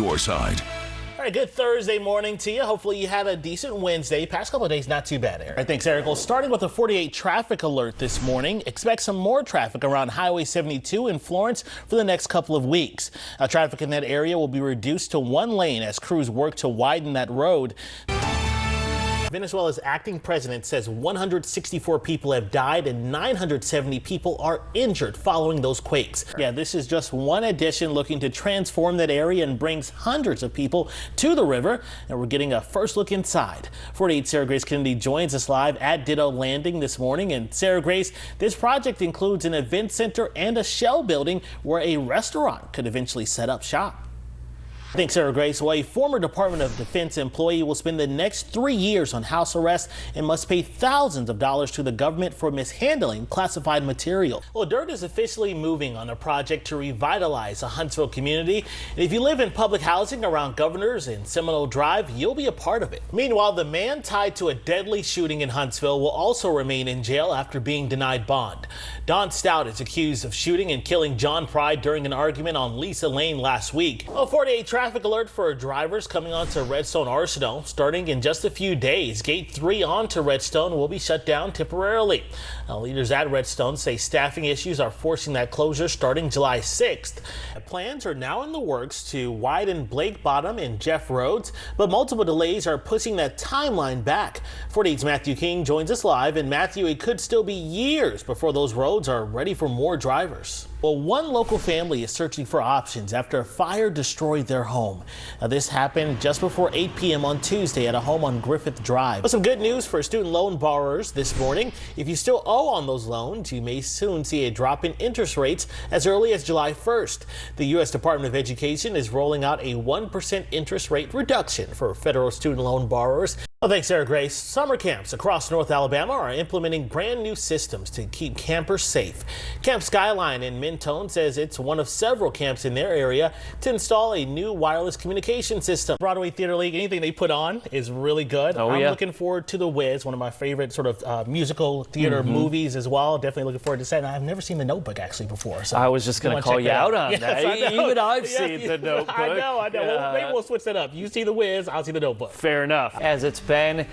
your side. All right, good Thursday morning to you. Hopefully you had a decent Wednesday. Past couple of days, not too bad, Eric. All right, thanks, Eric. Well, starting with a 48 traffic alert this morning. Expect some more traffic around Highway 72 in Florence for the next couple of weeks. Traffic in that area will be reduced to one lane as crews work to widen that road. Venezuela's acting president says 164 people have died and 970 people are injured following those quakes. Yeah, this is just one addition looking to transform that area and brings hundreds of people to the river. And we're getting a first look inside. 48 Sarah Grace Kennedy joins us live at Ditto Landing this morning. And Sarah Grace, this project includes an event center and a shell building where a restaurant could eventually set up shop. Thanks, Sarah Grace. Well, a former Department of Defense employee will spend the next 3 years on house arrest and must pay thousands of dollars to the government for mishandling classified material. Well, dirt is officially moving on a project to revitalize a Huntsville community. And if you live in public housing around Governors and Seminole Drive, you'll be a part of it. Meanwhile, the man tied to a deadly shooting in Huntsville will also remain in jail after being denied bond. Don Stout is accused of shooting and killing John Pride during an argument on Lisa Lane last week. 48 traffic alert for drivers coming onto Redstone Arsenal. Starting in just a few days, Gate 3 onto Redstone will be shut down temporarily. Leaders at Redstone say staffing issues are forcing that closure starting July 6th. Plans are now in the works to widen Blake Bottom and Jeff Roads, but multiple delays are pushing that timeline back. 48's Matthew King joins us live. And Matthew, it could still be years before those roads are ready for more drivers. Well, one local family is searching for options after a fire destroyed their home. Now, this happened just before 8 p.m. on Tuesday at a home on Griffith Drive. But some good news for student loan borrowers this morning. If you still owe on those loans, you may soon see a drop in interest rates as early as July 1st. The U.S. Department of Education is rolling out a 1% interest rate reduction for federal student loan borrowers. Well, thanks, Sarah Grace. Summer camps across North Alabama are implementing brand new systems to keep campers safe. Camp Skyline in Mentone says it's one of several camps in their area to install a new wireless communication system. Broadway Theater League, anything they put on is really good. I'm looking forward to The Wiz, one of my favorite sort of musical theater movies as well. Definitely looking forward to that. And I've never seen The Notebook actually before. So I was just going to call you out on that. Yes, Even I've seen The Notebook. I know. Yeah. Well, maybe we'll switch that up. You see The Wiz, I'll see The Notebook. Fair enough. As it's been.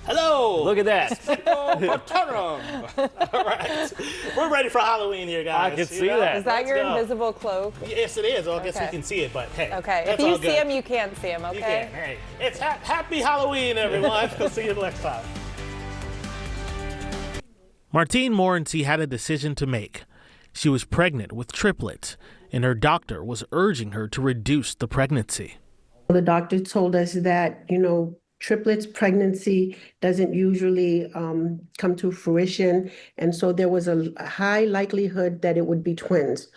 Hello. Look at that. All right. We're ready for Halloween here, guys. I can see that. Is that your invisible cloak? Yes, it is. Well, I guess we can see it, but hey. Okay. If you see him, you can't see him, okay? You can. Hey, it's happy Halloween, everyone. We'll see you next time. Martine Morency had a decision to make. She was pregnant with triplets, and her doctor was urging her to reduce the pregnancy. The doctor told us that, triplets pregnancy doesn't usually come to fruition. And so there was a high likelihood that it would be twins.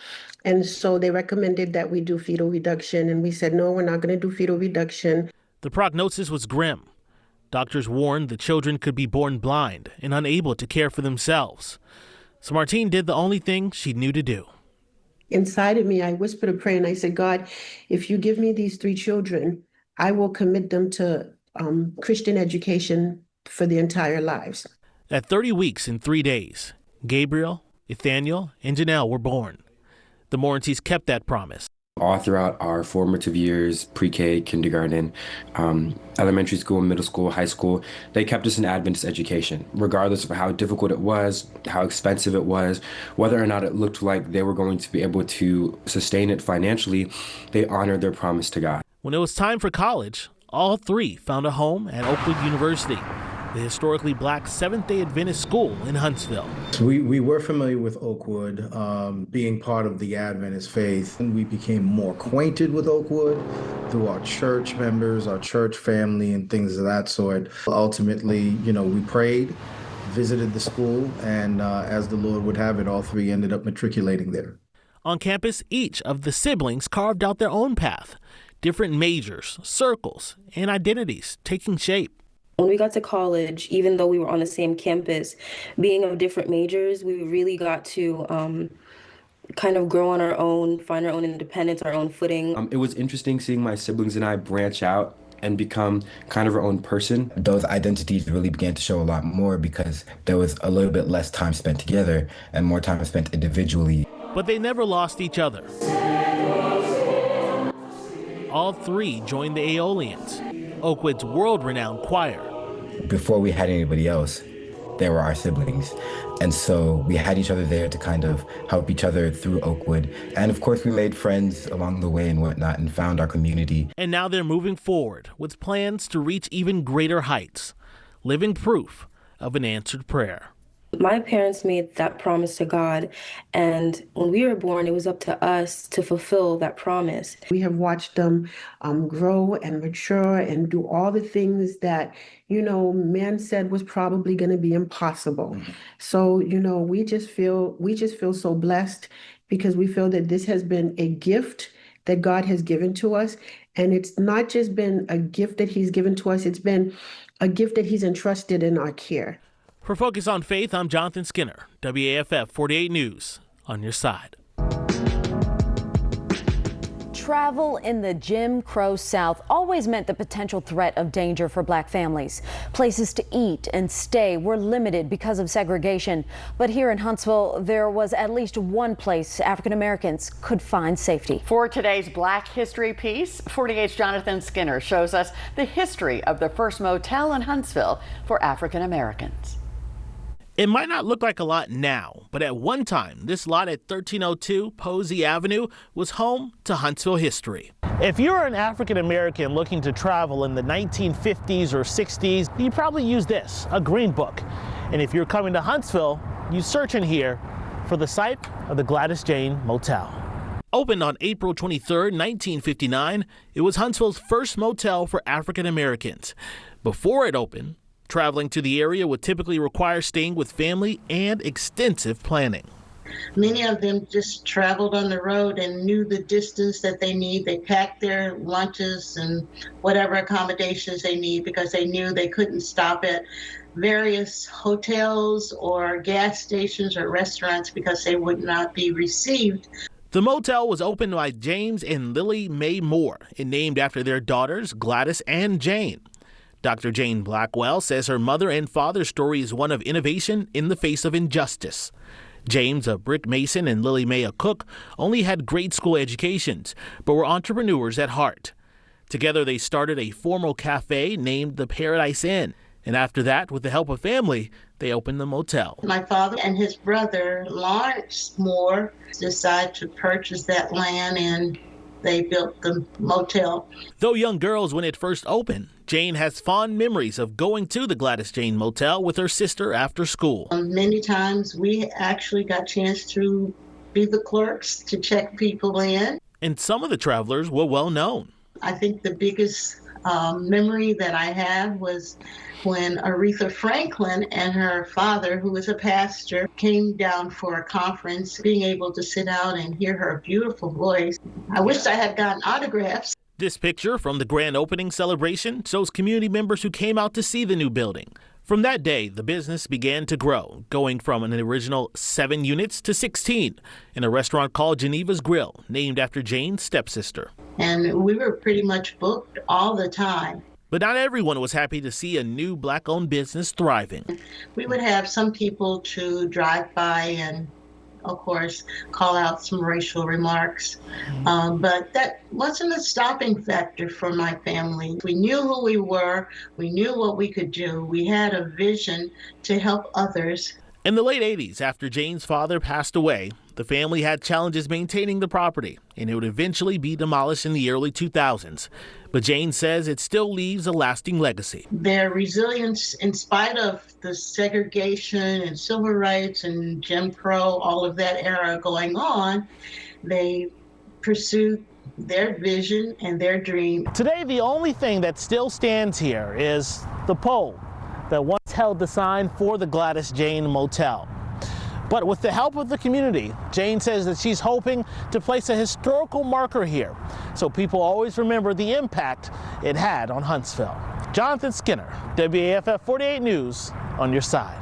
And so they recommended that we do fetal reduction. And we said, no, we're not going to do fetal reduction. The prognosis was grim. Doctors warned the children could be born blind and unable to care for themselves. So Martine did the only thing she knew to do. Inside of me, I whispered a prayer and I said, God, if you give me these 3 children, I will commit them to Christian education for their entire lives. At 30 weeks and 3 days, Gabriel, Nathaniel, and Janelle were born. The Morencys kept that promise. All throughout our formative years, pre-K, kindergarten, elementary school, middle school, high school, they kept us in Adventist education, regardless of how difficult it was, how expensive it was, whether or not it looked like they were going to be able to sustain it financially. They honored their promise to God. When it was time for college, all 3 found a home at Oakwood University, the historically black Seventh-day Adventist school in Huntsville. We were familiar with Oakwood, being part of the Adventist faith, and we became more acquainted with Oakwood through our church members, our church family, and things of that sort. Ultimately, we prayed, visited the school, and as the Lord would have it, all 3 ended up matriculating there. On campus, each of the siblings carved out their own path. Different majors, circles, and identities taking shape. When we got to college, even though we were on the same campus, being of different majors, we really got to kind of grow on our own, find our own independence, our own footing. It was interesting seeing my siblings and I branch out and become kind of our own person. Those identities really began to show a lot more because there was a little bit less time spent together and more time spent individually. But they never lost each other. all three joined the Aeolians, Oakwood's world-renowned choir. Before we had anybody else, they were our siblings. And so we had each other there to kind of help each other through Oakwood. And of course, we made friends along the way and whatnot and found our community. And now they're moving forward with plans to reach even greater heights, living proof of an answered prayer. My parents made that promise to God, and when we were born, it was up to us to fulfill that promise. We have watched them grow and mature and do all the things that, man said was probably going to be impossible. Mm-hmm. So, we just feel so blessed because we feel that this has been a gift that God has given to us. And it's not just been a gift that he's given to us, it's been a gift that he's entrusted in our care. For Focus on Faith, I'm Jonathan Skinner, WAFF 48 News, on your side. Travel in the Jim Crow South always meant the potential threat of danger for Black families. Places to eat and stay were limited because of segregation. But here in Huntsville, there was at least one place African Americans could find safety. For today's Black History piece, 48's Jonathan Skinner shows us the history of the first motel in Huntsville for African Americans. It might not look like a lot now, but at one time, this lot at 1302 Posey Avenue was home to Huntsville history. If you're an African American looking to travel in the 1950s or 60s, you probably use this, a green book. And if you're coming to Huntsville, you search in here for the site of the Gladys Jane Motel. Opened on April 23, 1959, it was Huntsville's first motel for African Americans. Before it opened, traveling to the area would typically require staying with family and extensive planning. Many of them just traveled on the road and knew the distance that they need. They packed their lunches and whatever accommodations they need because they knew they couldn't stop at various hotels or gas stations or restaurants because they would not be received. The motel was opened by James and Lily Mae Moore and named after their daughters, Gladys and Jane. Dr. Jane Blackwell says her mother and father's story is one of innovation in the face of injustice. James, a brick mason, and Lily Mae, a cook, only had grade school educations, but were entrepreneurs at heart. Together, they started a formal cafe named the Paradise Inn. And after that, with the help of family, they opened the motel. My father and his brother, Lawrence Moore, decided to purchase that land and they built the motel. Though young girls when it first opened, Jane has fond memories of going to the Gladys Jane Motel with her sister after school. Many times we actually got a chance to be the clerks to check people in. And some of the travelers were well known. I think the biggest memory that I have was when Aretha Franklin and her father, who was a pastor, came down for a conference, being able to sit out and hear her beautiful voice. I wish I had gotten autographs. This picture from the grand opening celebration shows community members who came out to see the new building. From that day, the business began to grow, going from an original 7 units to 16 in a restaurant called Geneva's Grill, named after Jane's stepsister. And we were pretty much booked all the time. But not everyone was happy to see a new Black-owned business thriving. We would have some people to drive by and, of course, call out some racial remarks. But that wasn't a stopping factor for my family. We knew who we were. We knew what we could do. We had a vision to help others. In the late 80s, after Jane's father passed away, the family had challenges maintaining the property, and it would eventually be demolished in the early 2000s. But Jane says it still leaves a lasting legacy. Their resilience, in spite of the segregation and civil rights and Jim Crow, all of that era going on, they pursued their vision and their dream. Today, the only thing that still stands here is the pole that once held the sign for the Gladys Jane Motel. But with the help of the community, Jane says that she's hoping to place a historical marker here so people always remember the impact it had on Huntsville. Jonathan Skinner, WAFF 48 News, on your side.